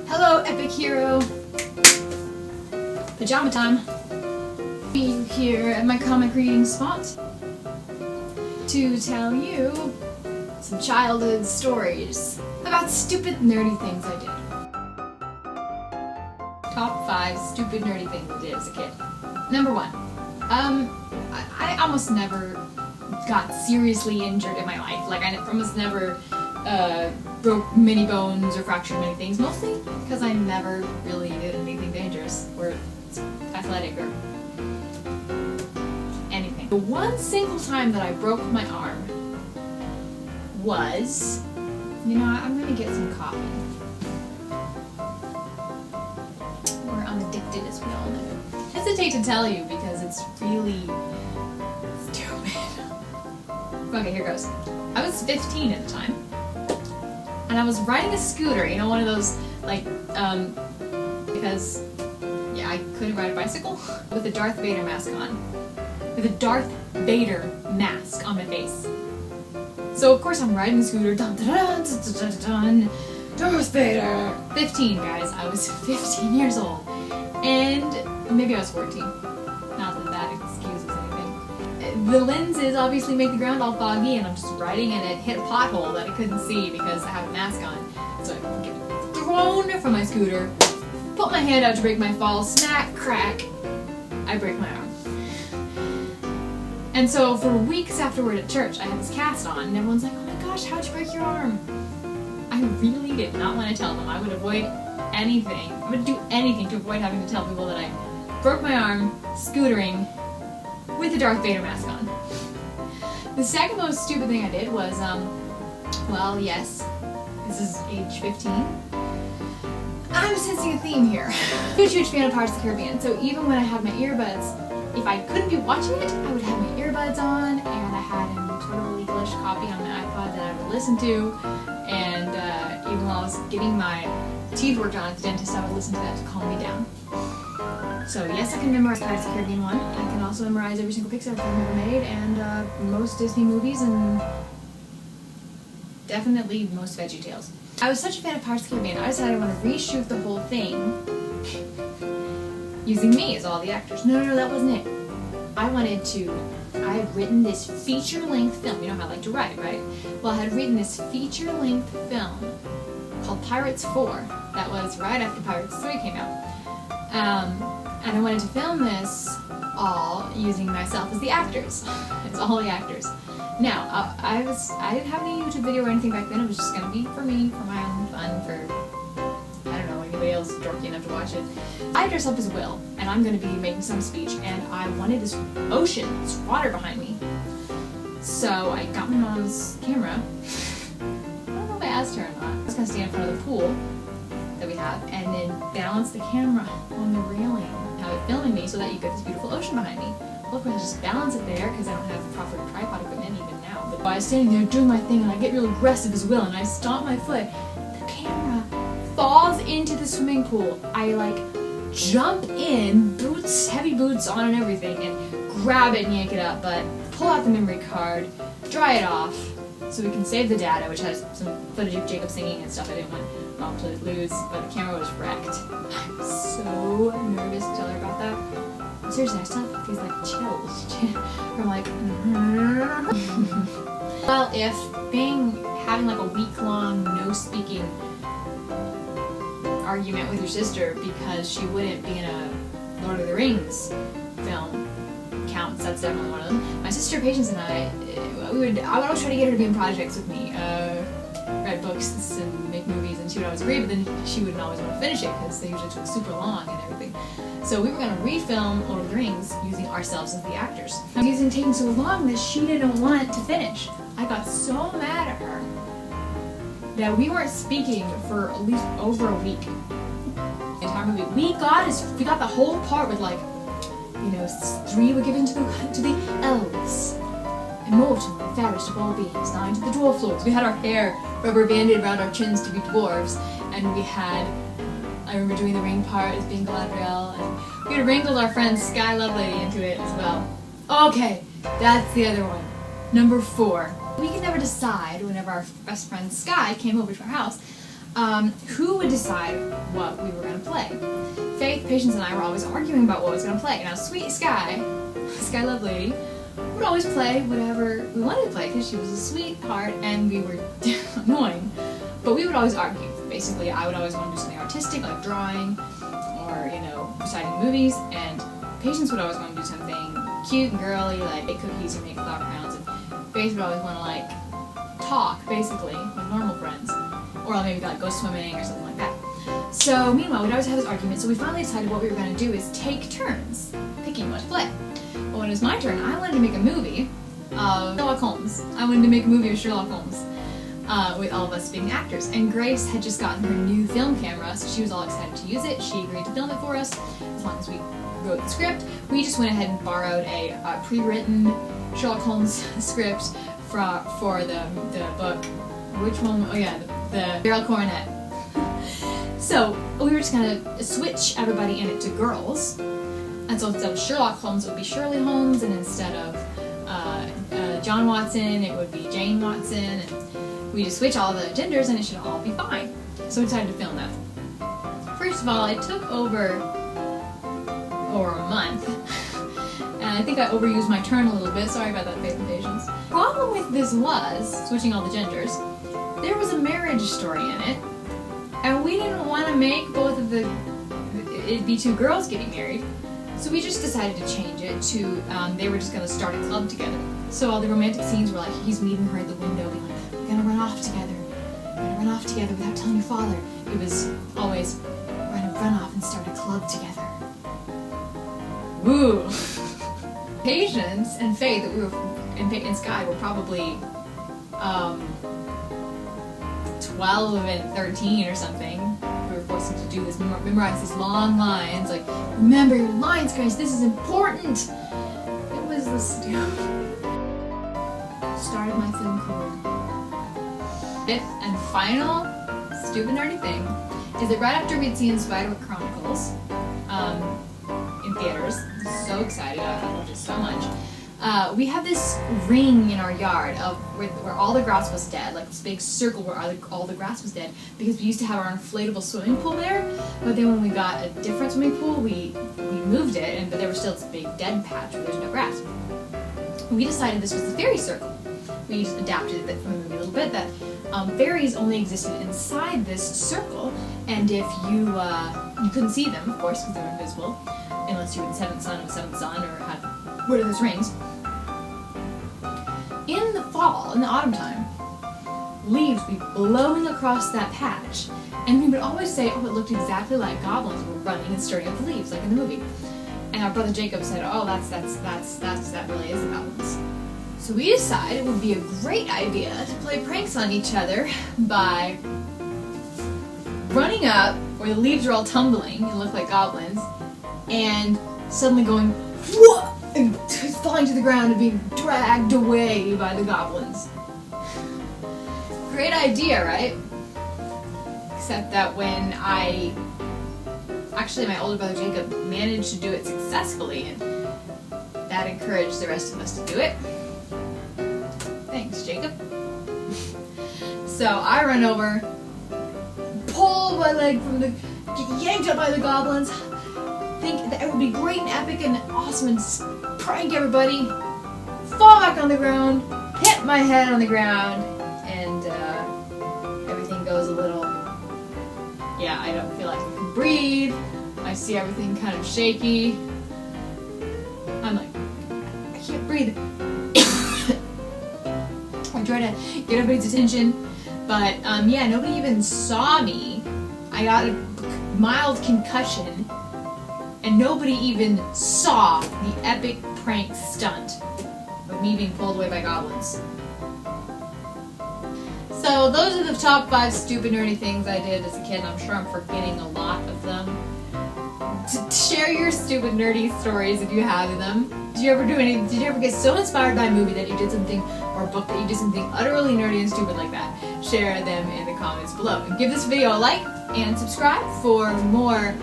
Hello, epic hero. Pajama time. Being here at my comic reading spot to tell you some childhood stories about stupid nerdy things I did. Top 5 stupid nerdy things I did as a kid. Number 1. I almost never got seriously injured in my life. Like, I almost never broke many bones or fractured many things, mostly because I never really did anything dangerous or athletic or anything. The one single time that I broke my arm was, I'm gonna get some coffee. Or I'm addicted, as we all know. I hesitate to tell you because it's really stupid. Okay, here goes. I was 15 at the time. And I was riding a scooter, one of those, because, I couldn't ride a bicycle, with a Darth Vader mask on. With a Darth Vader mask on my face. So, of course, I'm riding the scooter, dun dun dun dun dun dun, Darth Vader! 15, guys. I was 15 years old. And maybe I was 14. Not that that excuses anything. The lenses obviously make the ground all foggy, and I'm just riding and it hit a pothole that I couldn't see because I had a mask on. So I get thrown from my scooter, put my hand out to break my fall, smack, crack, I break my arm. And so for weeks afterward at church, I had this cast on, and everyone's like, oh my gosh, how'd you break your arm? I really did not want to tell them. I would avoid anything. I would do anything to avoid having to tell people that I broke my arm scootering with a Darth Vader mask on. The second most stupid thing I did was, well, yes, this is age 15. I'm sensing a theme here. I'm a huge fan of Pirates of the Caribbean, so even when I had my earbuds, if I couldn't be watching it, I would have my earbuds on, and I had a totally English copy on my iPod that I would listen to, and even while I was getting my teeth worked on at the dentist, I would listen to that to calm me down. So yes, I can memorize Pirates of the Caribbean 1. I can also memorize every single Pixar film ever made, and most Disney movies, and definitely most VeggieTales. I was such a fan of Pirates of the Caribbean, I decided I want to reshoot the whole thing using me as all the actors. No, that wasn't it. I had written this feature-length film. You know how I like to write, right? Well, I had written this feature-length film called Pirates 4. That was right after Pirates 3 came out. And I wanted to film this all using myself as the actors. It's all the actors. Now, I didn't have any YouTube video or anything back then. It was just going to be for me, for my own fun, for, I don't know, anybody else dorky enough to watch it. I dressed up as Will, and I'm going to be making some speech, and I wanted this ocean, this water behind me. So I got my mom's camera. I don't know if I asked her or not. I was going to stand in front of the pool that we have, and then balance the camera on the railing, have it filming me so that you get this beautiful ocean behind me. Well, of course, I just balance it there because I don't have the proper tripod equipment even now. But while I was standing there doing my thing, and I get real aggressive as Will, and I stomp my foot, the camera falls into the swimming pool. I jump in, boots, heavy boots on and everything, and grab it and yank it up, but pull out the memory card, dry it off, so we can save the data, which has some footage of Jacob singing and stuff I didn't want Mom to lose, but the camera was wrecked. I'm so nervous to tell her about that. Seriously, I still have these chills from Well, if having a week-long no-speaking argument with your sister because she wouldn't be in a Lord of the Rings film counts, that's definitely one of them. My sister Patience and I would always try to get her to be in projects with me, read books and make movies, and she would always agree, but then she wouldn't always want to finish it because they usually took super long and everything. So we were going to refilm Lord of the Rings using ourselves as the actors. It was taking so long that she didn't want to finish. I got so mad at her that we weren't speaking for at least over a week. The entire movie. We got the whole part with 3 were given to the elves, immortal and fairest of all beings, 9 to the dwarf lords. We had our hair rubber banded around our chins to be dwarves, and I remember doing the ring part as being Galadriel, and we had wrangled our friend Sky Lovelady into it as well. Okay, that's the other one. Number 4. We could never decide whenever our best friend Sky came over to our house who would decide what we were going to play? Faith, Patience, and I were always arguing about what was going to play. Now, sweet Sky Love Lady, would always play whatever we wanted to play because she was a sweetheart and we were annoying. But we would always argue. Basically, I would always want to do something artistic like drawing or, you know, reciting movies, and Patience would always want to do something cute and girly like bake cookies or make flower crowns, and Faith would always want to like talk, basically, like normal friends. Or maybe like go swimming or something like that. So meanwhile, we'd always have this argument, so we finally decided what we were going to do is take turns picking what to play. But when it was my turn, I wanted to make a movie of Sherlock Holmes. I wanted to make a movie of Sherlock Holmes with all of us being actors. And Grace had just gotten her new film camera, so she was all excited to use it. She agreed to film it for us as long as we wrote the script. We just went ahead and borrowed a pre-written Sherlock Holmes script for the book. Which one? Oh yeah, the Barrel Coronet. So we were just gonna switch everybody in it to girls, and so instead of Sherlock Holmes it would be Shirley Holmes, and instead of John Watson it would be Jane Watson, and we just switch all the genders and it should all be fine. So we decided to film that. First of all, it took over a month, and I think I overused my turn a little bit. Sorry about that, Faith and Patience. The problem with this was switching all the genders. There was a marriage story in it, and we didn't want to make both of it'd be two girls getting married, so we just decided to change it to, they were just going to start a club together. So all the romantic scenes were like, he's meeting her at the window, being like, we're going to run off together, without telling your father. It was always, we're going to run off and start a club together. Woo! Patience and Faith, and Sky were probably, 12 and 13 or something. We were forced to do this, memorize these long lines, like, remember your lines, guys, this is important! It was the start of my film career. Fifth and final stupid nerdy thing is that right after we'd seen Spiderwick Chronicles in theaters, so excited, I loved it so much. We have this ring in our yard of where all the grass was dead, like this big circle where all the grass was dead, because we used to have our inflatable swimming pool there, but then when we got a different swimming pool, we moved it, but there was still this big dead patch where there's no grass. We decided this was the fairy circle. We just adapted it from the movie a little bit, that fairies only existed inside this circle, and if you couldn't see them, of course, because they were invisible, unless you were the seventh son of a seventh son or had one of those rings. In the fall, in the autumn time, leaves would be blowing across that patch, and we would always say, oh, it looked exactly like goblins were running and stirring up the leaves, like in the movie. And our brother Jacob said, oh, that really is the goblins. So we decided it would be a great idea to play pranks on each other by running up where the leaves are all tumbling and look like goblins, and suddenly going, whoa! And falling to the ground and being dragged away by the goblins. Great idea, right? Except that when actually my older brother Jacob managed to do it successfully, and that encouraged the rest of us to do it. Thanks, Jacob. So I run over, pull my leg from get yanked up by the goblins, think that it would be great and epic and awesome and prank everybody, fall back on the ground, hit my head on the ground, and everything goes a little, yeah, I don't feel like I can breathe, I see everything kind of shaky, I'm like, I can't breathe. I try to get everybody's attention, but yeah, nobody even saw me. I got a mild concussion, and nobody even saw the epic prank stunt of me being pulled away by goblins. So those are the top 5 stupid nerdy things I did as a kid, and I'm sure I'm forgetting a lot of them. Share your stupid nerdy stories if you have them. Did you ever get so inspired by a movie that you did something, or a book that you did something utterly nerdy and stupid like that? Share them in the comments below. And give this video a like and subscribe for more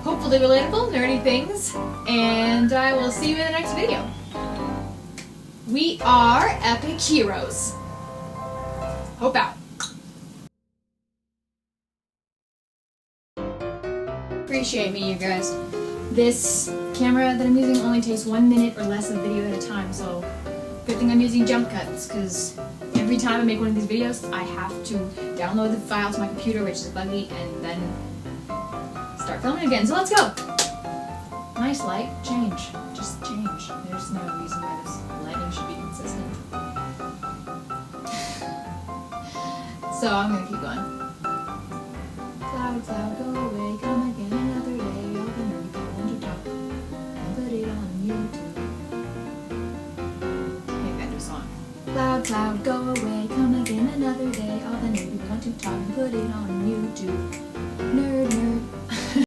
hopefully relatable nerdy things, and I will see you in the next video. We are epic heroes. Hope out. Appreciate me, you guys. This camera that I'm using only takes 1 minute or less of video at a time, so good thing I'm using jump cuts, because every time I make one of these videos, I have to download the file to my computer, which is buggy, and then start filming again. So let's go! Nice light. Change. Just change. There's no reason why this lighting should be consistent. So I'm gonna keep going. Cloud, cloud, go away, come again another day. All the nerdy people want to talk and put it on YouTube. Maybe I can do a song. Cloud, cloud, go away, come again another day. All the nerdy people want to talk and put it on YouTube. Nerd